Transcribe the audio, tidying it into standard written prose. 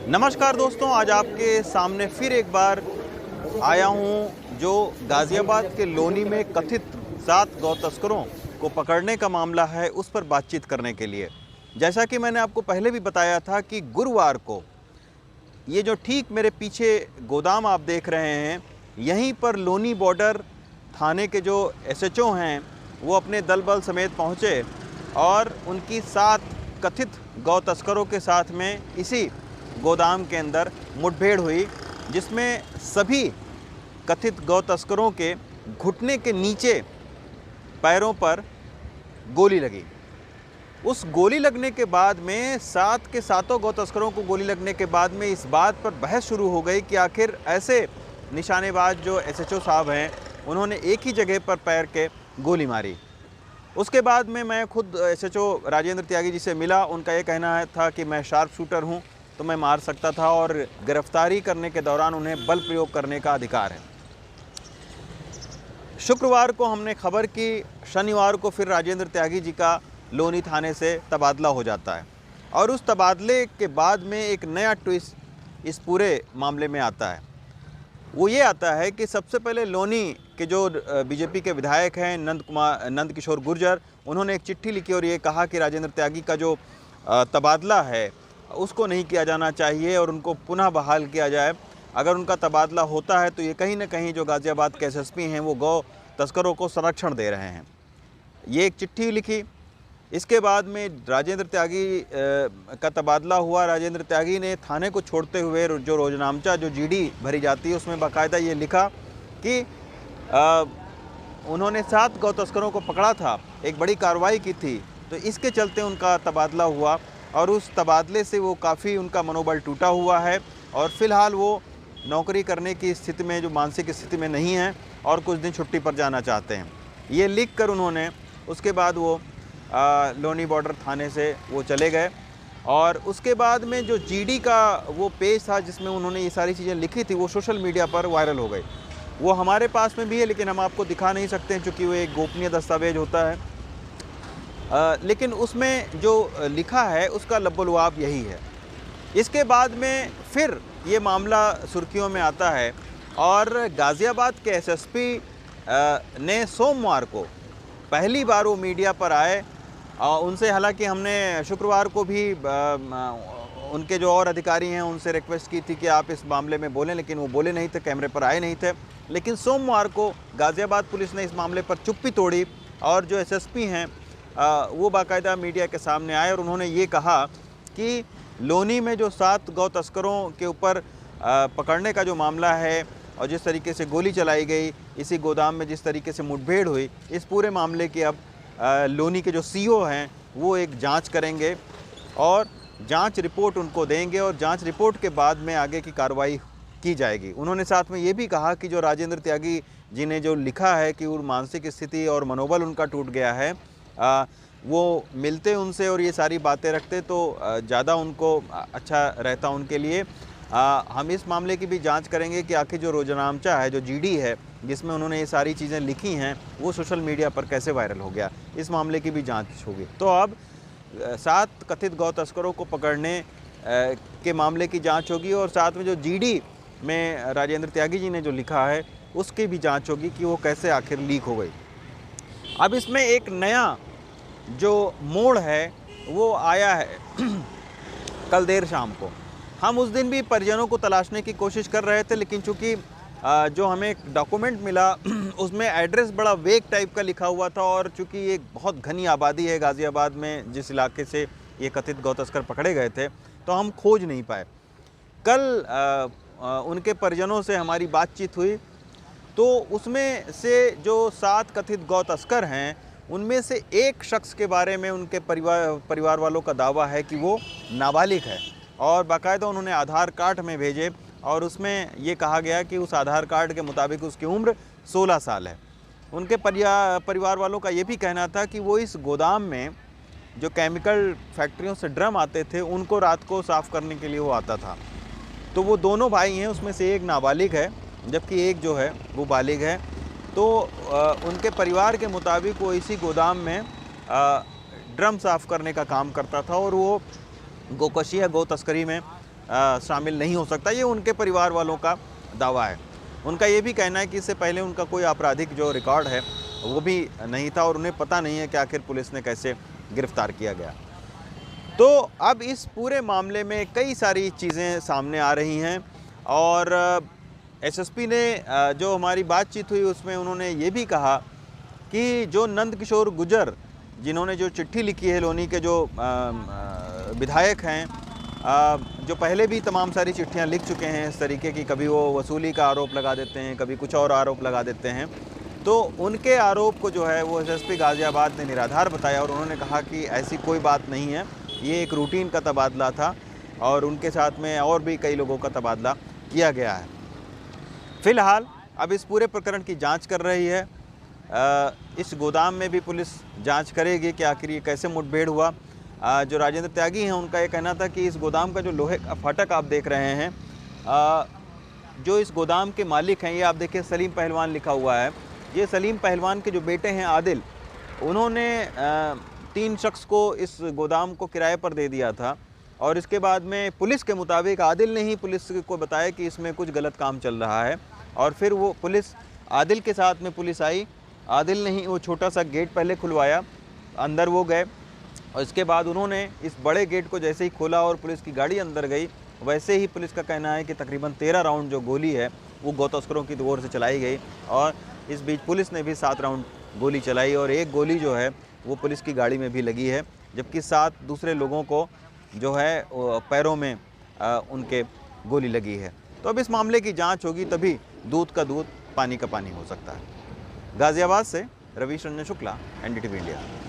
नमस्कार दोस्तों, आज आपके सामने फिर एक बार आया हूं जो गाज़ियाबाद के लोनी में कथित 7 गौ तस्करों को पकड़ने का मामला है, उस पर बातचीत करने के लिए। जैसा कि मैंने आपको पहले भी बताया था कि गुरुवार को ये जो ठीक मेरे पीछे गोदाम आप देख रहे हैं, यहीं पर लोनी बॉर्डर थाने के जो एसएचओ हैं वो अपने दल बल समेत पहुँचे और उनकी 7 कथित गौ तस्करों के साथ में इसी गोदाम के अंदर मुठभेड़ हुई, जिसमें सभी कथित गौ तस्करों के घुटने के नीचे पैरों पर गोली लगी। उस गोली लगने के बाद में 7 के सातों गौ तस्करों को गोली लगने के बाद में इस बात पर बहस शुरू हो गई कि आखिर ऐसे निशानेबाज जो एसएचओ साहब हैं, उन्होंने एक ही जगह पर पैर के गोली मारी। उसके बाद में मैं खुद एसएचओ राजेंद्र त्यागी जी से मिला। उनका ये कहना था कि मैं शार्प शूटर हूँ, तो मैं मार सकता था और गिरफ्तारी करने के दौरान उन्हें बल प्रयोग करने का अधिकार है। शुक्रवार को हमने खबर की, शनिवार को फिर राजेंद्र त्यागी जी का लोनी थाने से तबादला हो जाता है और उस तबादले के बाद में एक नया ट्विस्ट इस पूरे मामले में आता है। वो ये आता है कि सबसे पहले लोनी के जो बीजेपी के विधायक हैं नंद किशोर गुर्जर, उन्होंने एक चिट्ठी लिखी और ये कहा कि राजेंद्र त्यागी का जो तबादला है उसको नहीं किया जाना चाहिए और उनको पुनः बहाल किया जाए। अगर उनका तबादला होता है तो ये कहीं ना कहीं जो गाज़ियाबाद के एसएसपी हैं वो गौ तस्करों को संरक्षण दे रहे हैं। ये एक चिट्ठी लिखी। इसके बाद में राजेंद्र त्यागी का तबादला हुआ। राजेंद्र त्यागी ने थाने को छोड़ते हुए जो रोजनामचा जो जीडी भरी जाती है उसमें बाकायदा ये लिखा कि उन्होंने 7 गौ तस्करों को पकड़ा था, एक बड़ी कार्रवाई की थी, तो इसके चलते उनका तबादला हुआ और उस तबादले से वो काफ़ी उनका मनोबल टूटा हुआ है और फ़िलहाल वो नौकरी करने की स्थिति में, जो मानसिक स्थिति में नहीं है और कुछ दिन छुट्टी पर जाना चाहते हैं। ये लिख कर उन्होंने उसके बाद वो लोनी बॉर्डर थाने से वो चले गए और उसके बाद में जो जीडी का वो पेज था जिसमें उन्होंने ये सारी चीज़ें लिखी थी, वो सोशल मीडिया पर वायरल हो गई। वो हमारे पास में भी है लेकिन हम आपको दिखा नहीं सकते हैं क्योंकि वो एक गोपनीय दस्तावेज होता है। लेकिन उसमें जो लिखा है उसका लब्बो-लुआब यही है। इसके बाद में फिर ये मामला सुर्खियों में आता है और गाज़ियाबाद के एसएसपी ने सोमवार को पहली बार वो मीडिया पर आए। उनसे हालांकि हमने शुक्रवार को भी उनके जो और अधिकारी हैं उनसे रिक्वेस्ट की थी कि आप इस मामले में बोलें, लेकिन वो बोले नहीं थे, कैमरे पर आए नहीं थे। लेकिन सोमवार को गाज़ियाबाद पुलिस ने इस मामले पर चुप्पी तोड़ी और जो एसएसपी हैं वो बाकायदा मीडिया के सामने आए और उन्होंने ये कहा कि लोनी में जो 7 गौ तस्करों के ऊपर पकड़ने का जो मामला है और जिस तरीके से गोली चलाई गई, इसी गोदाम में जिस तरीके से मुठभेड़ हुई, इस पूरे मामले की अब लोनी के जो सीओ हैं वो एक जांच करेंगे और जांच रिपोर्ट उनको देंगे और जांच रिपोर्ट के बाद में आगे की कार्रवाई की जाएगी। उन्होंने साथ में ये भी कहा कि जो राजेंद्र त्यागी जी ने जो लिखा है कि वो मानसिक स्थिति और मनोबल उनका टूट गया है, वो मिलते उनसे और ये सारी बातें रखते तो ज़्यादा उनको अच्छा रहता उनके लिए। हम इस मामले की भी जांच करेंगे कि आखिर जो रोजनामचा है, जो जीडी है, जिसमें उन्होंने ये सारी चीज़ें लिखी हैं, वो सोशल मीडिया पर कैसे वायरल हो गया, इस मामले की भी जांच होगी। तो अब 7 कथित गौ तस्करों को पकड़ने के मामले की जांच होगी और साथ में जो जीडी में राजेंद्र त्यागी जी ने जो लिखा है उसकी भी जांच होगी कि वो कैसे आखिर लीक हो गई। अब इसमें एक नया जो मोड़ है वो आया है कल देर शाम को। हम उस दिन भी परिजनों को तलाशने की कोशिश कर रहे थे, लेकिन चूंकि जो हमें एक डॉक्यूमेंट मिला उसमें एड्रेस बड़ा वेग टाइप का लिखा हुआ था और चूंकि ये बहुत घनी आबादी है गाज़ियाबाद में, जिस इलाके से ये कथित गौ तस्कर पकड़े गए थे, तो हम खोज नहीं पाए। कल उनके परिजनों से हमारी बातचीत हुई तो उसमें से जो 7 कथित गौ तस्कर हैं उनमें से एक शख्स के बारे में उनके परिवार वालों का दावा है कि वो नाबालिग है और बाकायदा उन्होंने आधार कार्ड में भेजे और उसमें ये कहा गया कि उस आधार कार्ड के मुताबिक उसकी उम्र 16 साल है। उनके परिवार वालों का ये भी कहना था कि वो इस गोदाम में जो केमिकल फैक्ट्रियों से ड्रम आते थे उनको रात को साफ़ करने के लिए वो आता था। तो वो दोनों भाई हैं, उसमें से एक नाबालिग है जबकि एक जो है वो बालिग है। तो उनके परिवार के मुताबिक वो इसी गोदाम में ड्रम साफ़ करने का काम करता था और वो गोकशी या गौ तस्करी में शामिल नहीं हो सकता, ये उनके परिवार वालों का दावा है। उनका ये भी कहना है कि इससे पहले उनका कोई आपराधिक जो रिकॉर्ड है वो भी नहीं था और उन्हें पता नहीं है कि आखिर पुलिस ने कैसे गिरफ्तार किया गया। तो अब इस पूरे मामले में कई सारी चीज़ें सामने आ रही हैं और एसएसपी ने जो हमारी बातचीत हुई उसमें उन्होंने ये भी कहा कि जो नंद किशोर गुर्जर जिन्होंने जो चिट्ठी लिखी है, लोनी के जो विधायक हैं, जो पहले भी तमाम सारी चिट्ठियां लिख चुके हैं इस तरीके की, कभी वो वसूली का आरोप लगा देते हैं, कभी कुछ और आरोप लगा देते हैं, तो उनके आरोप को जो है वो एसएसपी गाज़ियाबाद ने निराधार बताया और उन्होंने कहा कि ऐसी कोई बात नहीं है, ये एक रूटीन का तबादला था और उनके साथ में और भी कई लोगों का तबादला किया गया है। फ़िलहाल अब इस पूरे प्रकरण की जांच कर रही है। इस गोदाम में भी पुलिस जांच करेगी कि आखिर ये कैसे मुठभेड़ हुआ। जो राजेंद्र त्यागी हैं उनका ये कहना था कि इस गोदाम का जो लोहे का फाटक आप देख रहे हैं, जो इस गोदाम के मालिक हैं, ये आप देखिए सलीम पहलवान लिखा हुआ है, ये सलीम पहलवान के जो बेटे हैं आदिल, उन्होंने 3 शख्स को इस गोदाम को किराए पर दे दिया था और इसके बाद में पुलिस के मुताबिक आदिल ने ही पुलिस को बताया कि इसमें कुछ गलत काम चल रहा है और फिर वो पुलिस, आदिल के साथ में पुलिस आई, आदिल ने ही वो छोटा सा गेट पहले खुलवाया, अंदर वो गए और इसके बाद उन्होंने इस बड़े गेट को जैसे ही खोला और पुलिस की गाड़ी अंदर गई, वैसे ही पुलिस का कहना है कि तकरीबन 13 राउंड जो गोली है वो गौ तस्करों की ओर से चलाई गई और इस बीच पुलिस ने भी 7 राउंड गोली चलाई और एक गोली जो है वो पुलिस की गाड़ी में भी लगी है, जबकि 7 दूसरे लोगों को जो है पैरों में उनके गोली लगी है। तो अब इस मामले की जांच होगी, तभी दूध का दूध पानी का पानी हो सकता है। गाज़ियाबाद से रवीश रंजन शुक्ला, NDTV इंडिया।